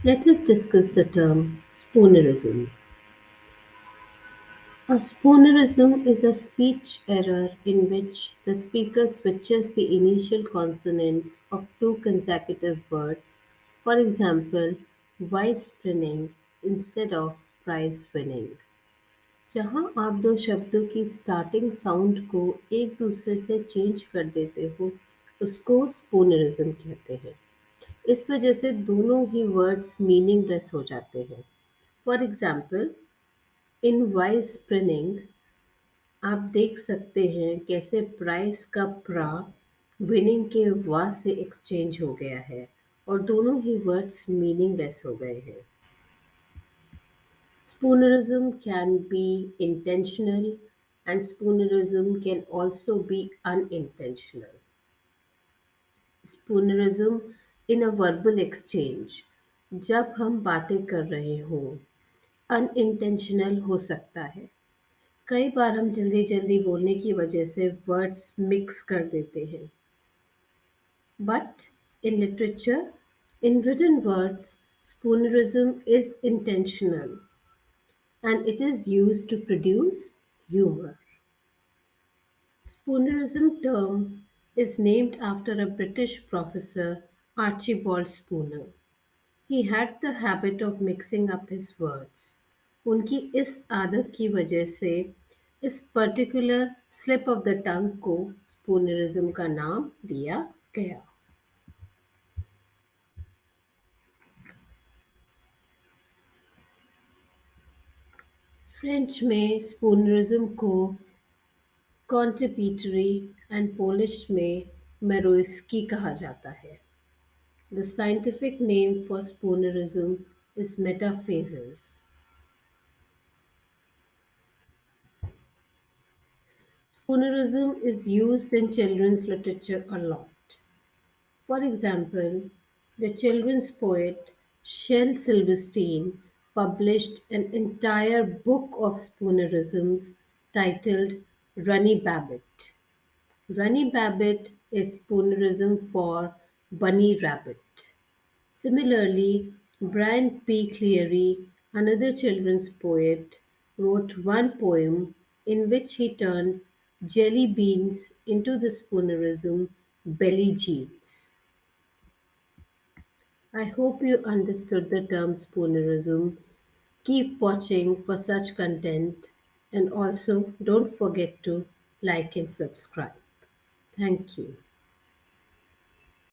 Let us discuss the term spoonerism. A spoonerism is a speech error in which the speaker switches the initial consonants of two consecutive words, for example, vice winning instead of prize winning. जहाँ आप दो शब्दों की starting sound को एक दूसरे से change कर देते हो, उसको स्पूनरिज्म कहते हैं। इस वजह से दोनों ही वर्ड्स मीनिंगलेस हो जाते हैं। फॉर एग्जाम्पल, इन वाइस प्रिनिंग आप देख सकते हैं कैसे प्राइस का प्रा विनिंग के वा से एक्सचेंज हो गया है और दोनों ही वर्ड्स मीनिंगलेस हो गए हैं। Spoonerism can be intentional and spoonerism can also be unintentional. Spoonerism in a verbal exchange जब हम बातें कर रहे हों unintentional हो सकता है। कई बार हम जल्दी जल्दी बोलने की वजह से वर्ड्स मिक्स कर देते हैं। But in literature, in written words, spoonerism is intentional and it is used to produce humor. Spoonerism term is named after a British professor, Archibald Spooner. He had the habit of mixing up his words. उनकी इस आदत की वजह से इस particular slip of the tongue को स्पूनरिज्म का नाम दिया गया। फ्रेंच में स्पूनरिज्म को कॉन्ट्रिब्यूटरी एंड पोलिश में मेरोइस्की कहा जाता है। The scientific name for spoonerism is metaphases. Spoonerism is used in children's literature a lot. For example, the children's poet Shel Silverstein published an entire book of spoonerisms titled Runny Babbit. Runny Babbit is spoonerism for bunny rabbit. Similarly, Brian P. Cleary, another children's poet, wrote one poem in which he turns jelly beans into the spoonerism belly jeans. I hope you understood the term spoonerism. Keep watching for such content and also don't forget to like and subscribe. Thank you.